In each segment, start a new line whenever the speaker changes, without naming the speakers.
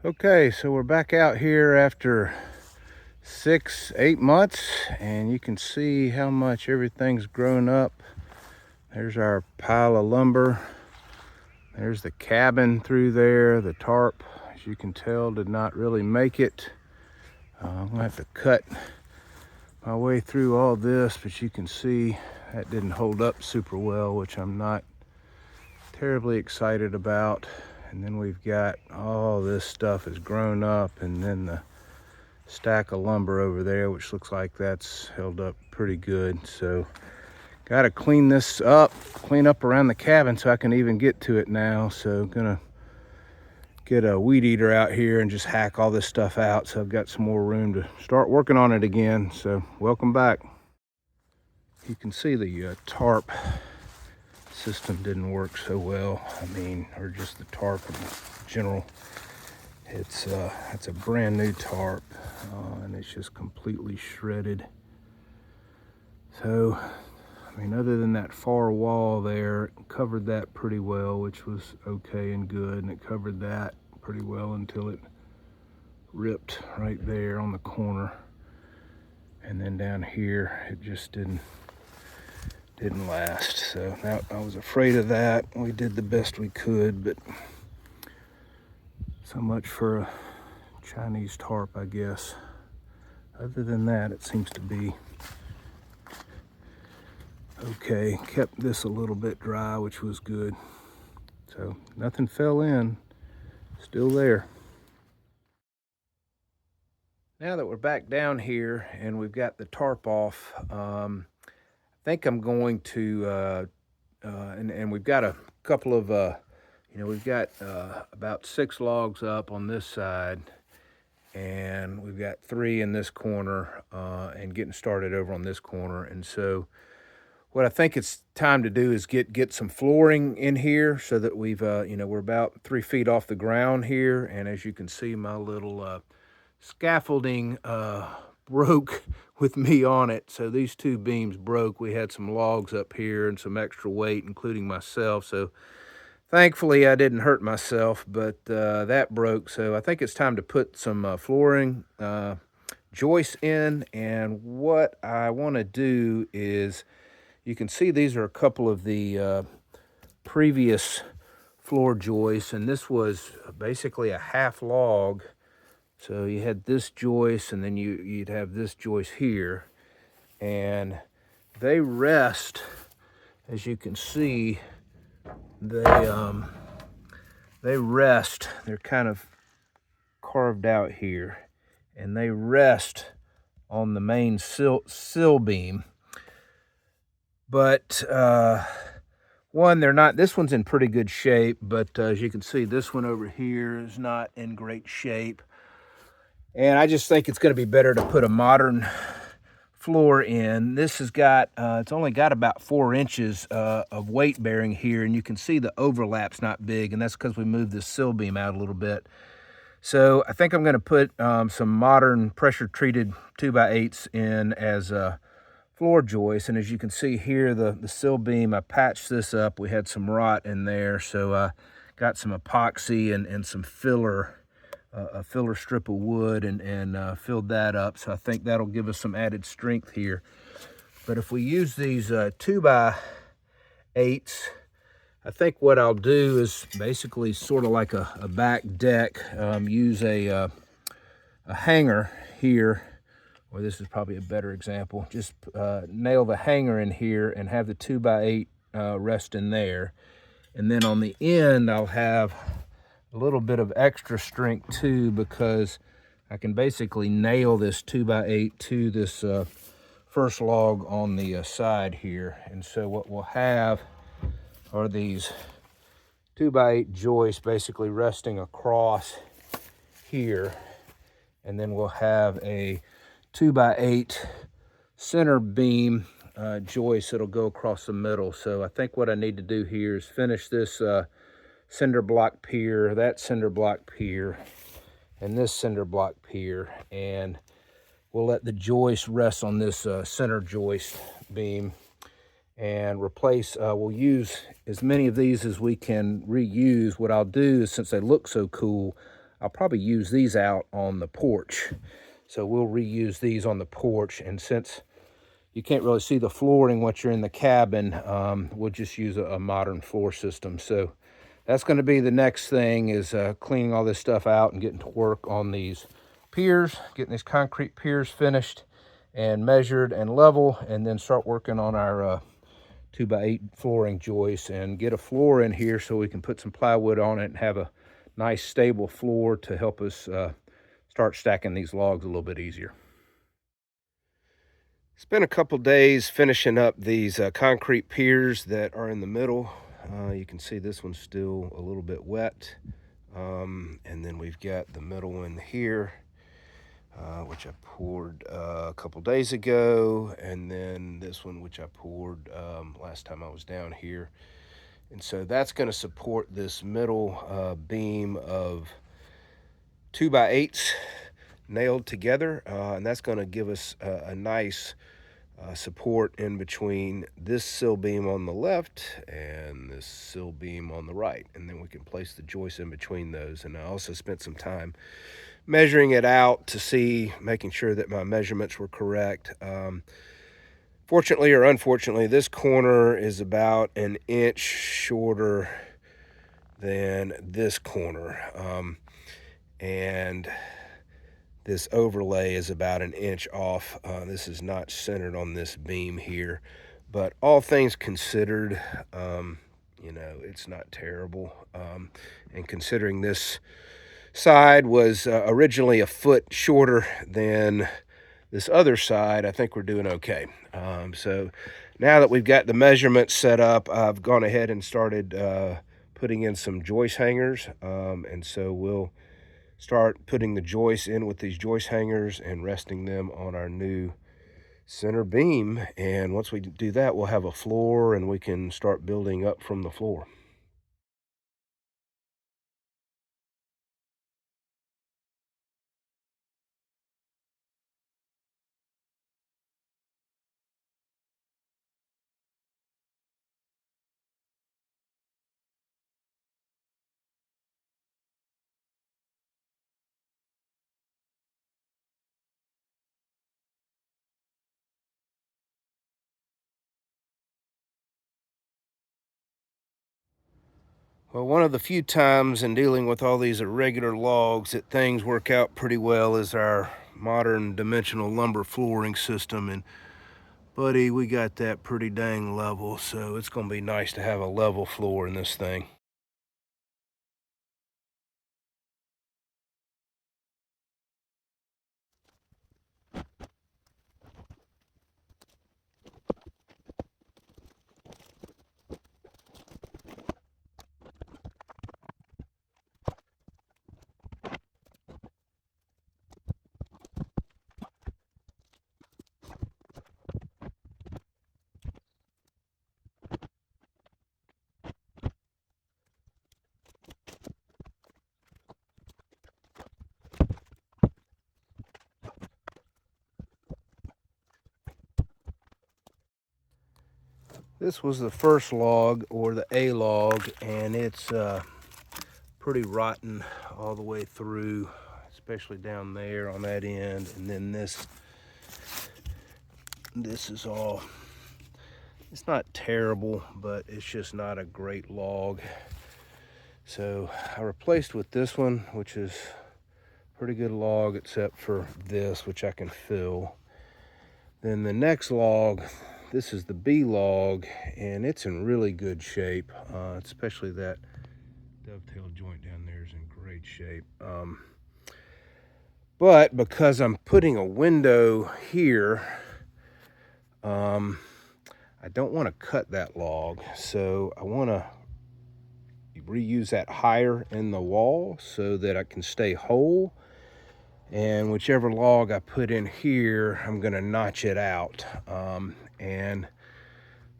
Okay, so we're back out here after 6-8 months, and you can see how much everything's grown up. There's our pile of lumber. There's the cabin through there. The tarp, as you can tell, did not really make it. I'm gonna have to cut my way through all this, but you can see that didn't hold up super well, which I'm not terribly excited about. And then we've got all this stuff has grown up, and then the stack of lumber over there, which looks like that's held up pretty good. So got to clean this up, clean up around the cabin so I can even get to it now. So gonna get a weed eater out here and just hack all this stuff out, so I've got some more room to start working on it again. So welcome back. You can see the tarp system didn't work so well. Or just the tarp in general. It's a brand new tarp, and it's just completely shredded. So, other than that far wall there, it covered that pretty well, which was okay and good, and it covered that pretty well until it ripped right there on the corner. And then down here, it just didn't last. So I was afraid of that. We did the best we could, but so much for a Chinese tarp, I guess. Other than that, it seems to be okay. Kept this a little bit dry, which was good. So nothing fell in, still there. Now that we're back down here and we've got the tarp off, I think I'm going to, and we've got a couple of, we've got about 6 logs up on this side, and we've got 3 in this corner, and getting started over on this corner. And so what I think it's time to do is get some flooring in here so that we've, we're about 3 feet off the ground here. And as you can see, my little scaffolding broke with me on it. So these 2 beams broke. We had some logs up here and some extra weight, including myself. So thankfully I didn't hurt myself, but that broke. So I think it's time to put some flooring joists in. And what I want to do is, you can see these are a couple of the previous floor joists, and this was basically a half log. So you had this joist, and then you'd have this joist here, and they rest, as you can see, they rest. They're kind of carved out here, and they rest on the main sill beam. But they're not. This one's in pretty good shape, but as you can see, this one over here is not in great shape. And I just think it's going to be better to put a modern floor in. This has got, it's only got about 4 inches of weight bearing here, and you can see the overlap's not big, and that's because we moved this sill beam out a little bit. So I think I'm going to put some modern pressure-treated 2x8s in as floor joists. And as you can see here, the sill beam, I patched this up. We had some rot in there, so I got some epoxy and some filler, a filler strip of wood, and filled that up. So I think that'll give us some added strength here. But if we use these 2x8s, I think what I'll do is basically sort of like a back deck, use a hanger here, or this is probably a better example. Just nail the hanger in here and have the 2x8 rest in there. And then on the end, I'll have a little bit of extra strength too, because I can basically nail this 2x8 to this first log on the side here. And so what we'll have are these 2x8 joists basically resting across here. And then we'll have a 2x8 center beam joist that'll go across the middle. So I think what I need to do here is finish this cinder block pier, that cinder block pier, and this cinder block pier, and we'll let the joist rest on this center joist beam and replace. We'll use as many of these as we can reuse. What I'll do is, since they look so cool, I'll probably use these out on the porch. So we'll reuse these on the porch, and since you can't really see the flooring once you're in the cabin, we'll just use a modern floor system. So that's going to be the next thing, is cleaning all this stuff out and getting to work on these piers, getting these concrete piers finished and measured and level, and then start working on our 2x8 flooring joists and get a floor in here so we can put some plywood on it and have a nice stable floor to help us start stacking these logs a little bit easier. It's been a couple days finishing up these concrete piers that are in the middle. You can see this one's still a little bit wet. And then we've got the middle one here, which I poured a couple days ago. And then this one, which I poured last time I was down here. And so that's going to support this middle beam of 2x8s nailed together. And that's going to give us a nice support in between this sill beam on the left and this sill beam on the right, and then we can place the joist in between those. And I also spent some time measuring it out to see, making sure that my measurements were correct. Fortunately or unfortunately, this corner is about an inch shorter than this corner, and this overlay is about an inch off. This is not centered on this beam here, but all things considered, you know, it's not terrible. And considering this side was originally a foot shorter than this other side, I think we're doing okay. So now that we've got the measurements set up, I've gone ahead and started putting in some joist hangers. And so we'll start putting the joists in with these joist hangers and resting them on our new center beam. And once we do that, we'll have a floor and we can start building up from the floor. Well, one of the few times in dealing with all these irregular logs that things work out pretty well is our modern dimensional lumber flooring system. And buddy, we got that pretty dang level, so it's going to be nice to have a level floor in this thing. This was the first log, or the A log, and it's pretty rotten all the way through, especially down there on that end. And then this is all, it's not terrible, but it's just not a great log. So I replaced with this one, which is a pretty good log, except for this, which I can fill. Then the next log, this is the B log, and it's in really good shape, especially that dovetail joint down there is in great shape. But because I'm putting a window here, I don't want to cut that log, so I want to reuse that higher in the wall so that I can stay whole. And whichever log I put in here, I'm going to notch it out. And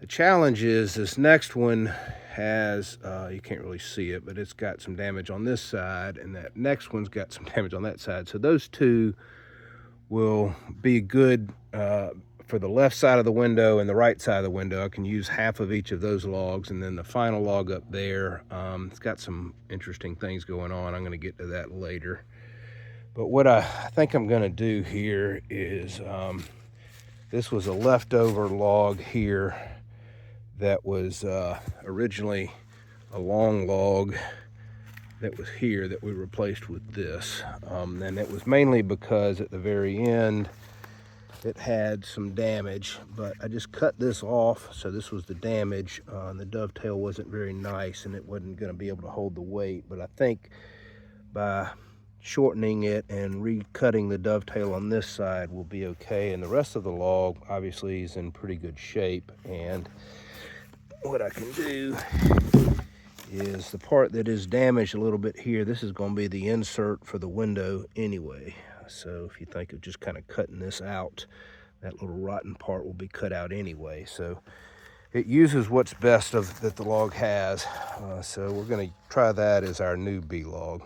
the challenge is this next one has, you can't really see it, but it's got some damage on this side, and that next one's got some damage on that side. So those two will be good for the left side of the window and the right side of the window. I can use half of each of those logs, and then the final log up there, it's got some interesting things going on. I'm going to get to that later. But what I think I'm going to do here is, this was a leftover log here that was originally a long log that was here that we replaced with this. And it was mainly because at the very end it had some damage, but I just cut this off. So this was the damage. The dovetail wasn't very nice and it wasn't going to be able to hold the weight, but I think by shortening it and recutting the dovetail on this side will be okay. And the rest of the log obviously is in pretty good shape. And what I can do is the part that is damaged a little bit here, this is going to be the insert for the window anyway. So if you think of just kind of cutting this out, that little rotten part will be cut out anyway. So it uses what's best of that the log has. So we're going to try that as our new B log.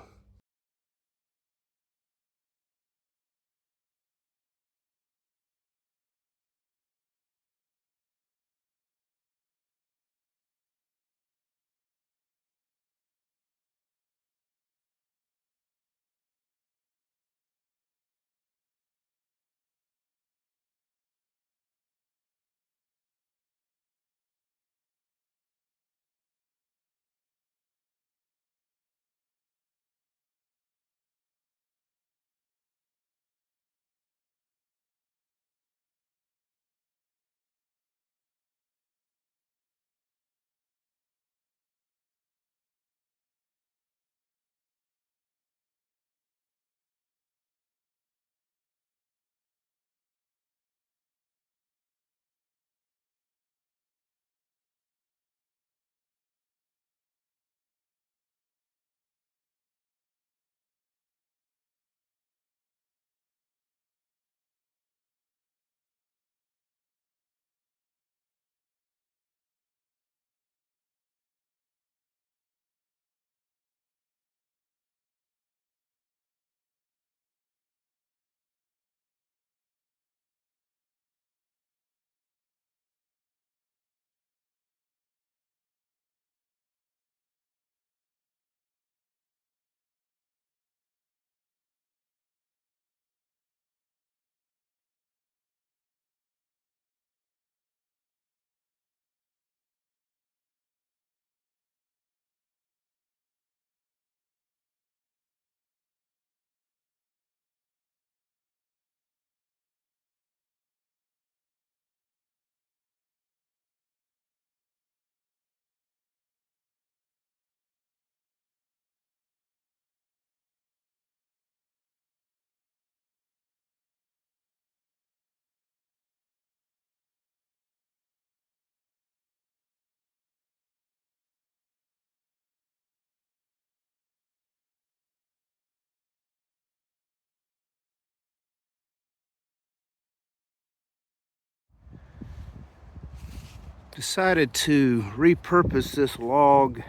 Decided to repurpose this log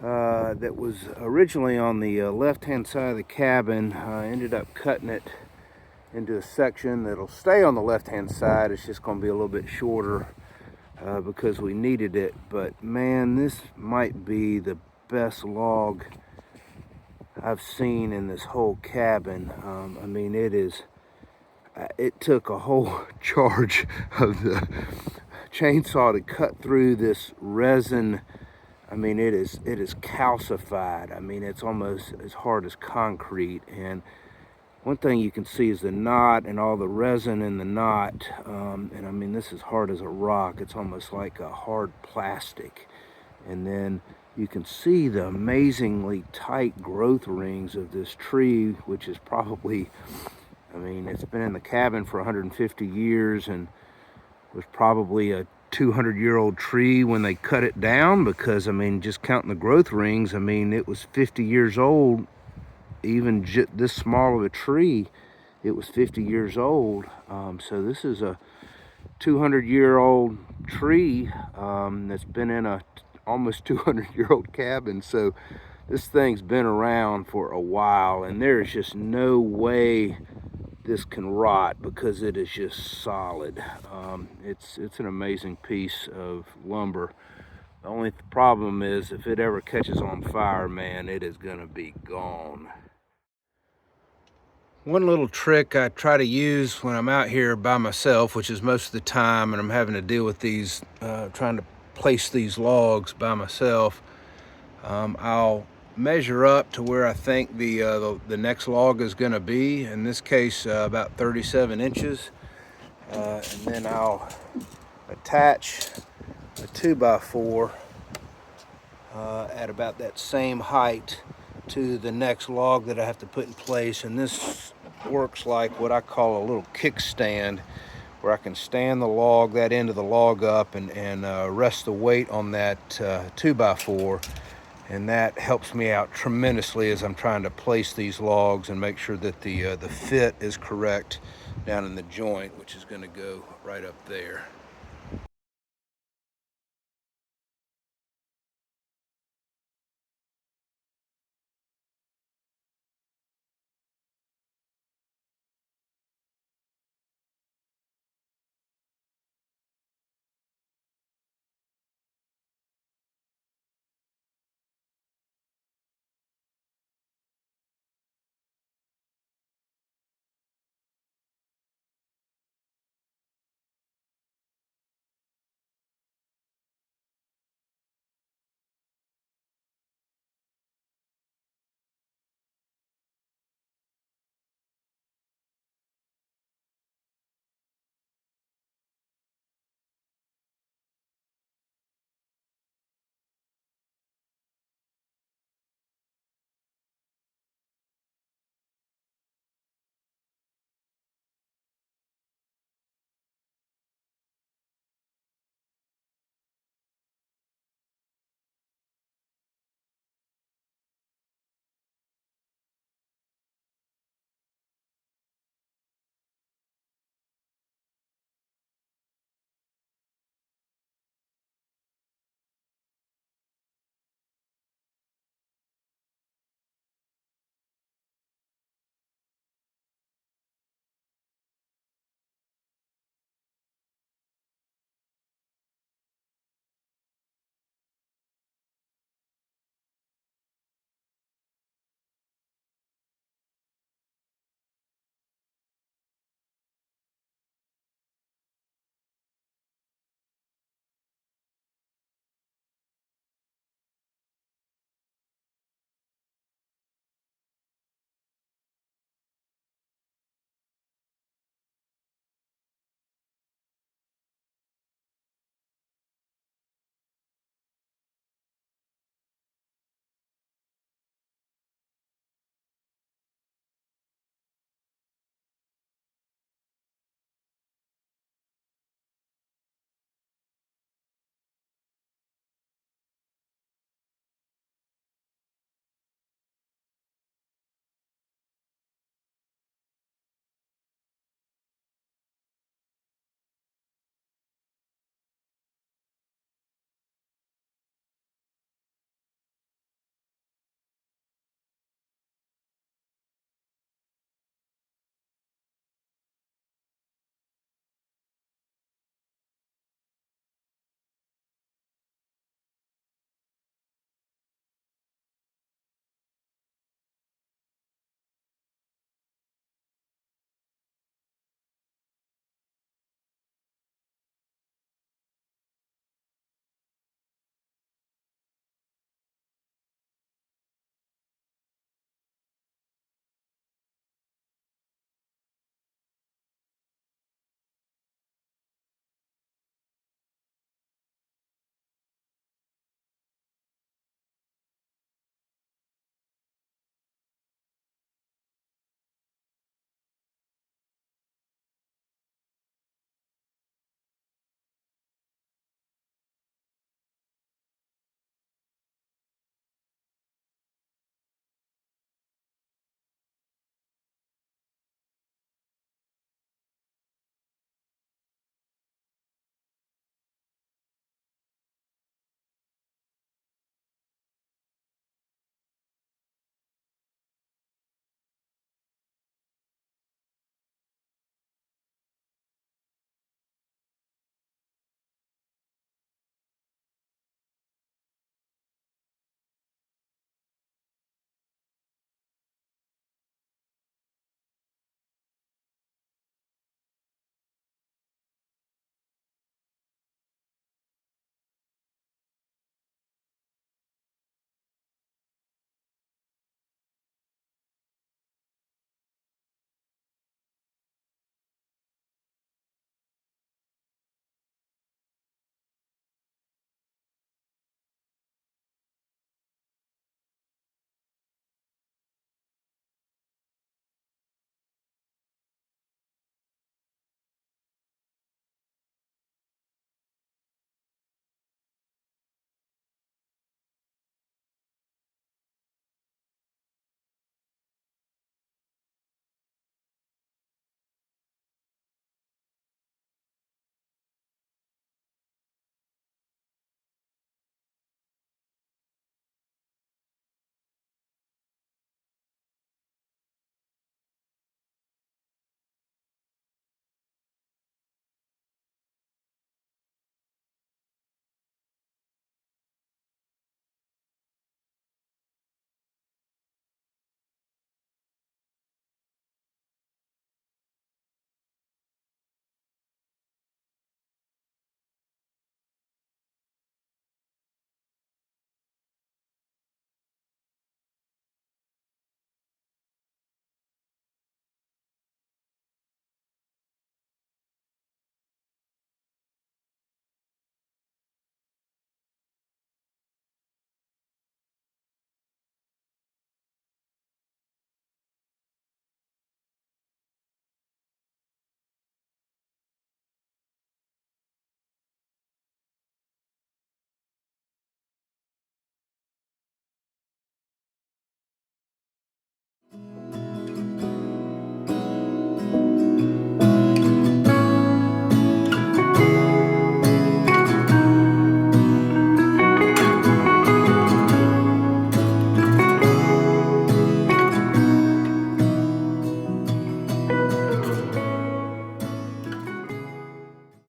that was originally on the left-hand side of the cabin. I ended up cutting it into a section that'll stay on the left-hand side. It's just going to be a little bit shorter because we needed it. But man, this might be the best log I've seen in this whole cabin. I mean, it took a whole charge of the chainsaw to cut through this resin. I mean, it is calcified. I mean, it's almost as hard as concrete. And one thing you can see is the knot and all the resin in the knot. And I mean, this is hard as a rock. It's almost like a hard plastic. And then you can see the amazingly tight growth rings of this tree, which is probably, I mean, it's been in the cabin for 150 years and was probably a 200-year-old tree when they cut it down, because I mean, just counting the growth rings, I mean, it was 50 years old. Even this small of a tree, it was 50 years old. So this is a 200-year-old tree that's been in a almost 200-year-old cabin. So this thing's been around for a while, and there's just no way this can rot because it is just solid. It's an amazing piece of lumber. The only problem is if it ever catches on fire, man, it is gonna be gone. One little trick I try to use when I'm out here by myself, which is most of the time, and I'm having to deal with these, trying to place these logs by myself, I'll measure up to where I think the next log is going to be. In this case, about 37 inches, and then I'll attach a 2x4 at about that same height to the next log that I have to put in place. And this works like what I call a little kickstand, where I can stand the log, that end of the log up, and rest the weight on that 2x4. And that helps me out tremendously as I'm trying to place these logs and make sure that the fit is correct down in the joint, which is going to go right up there.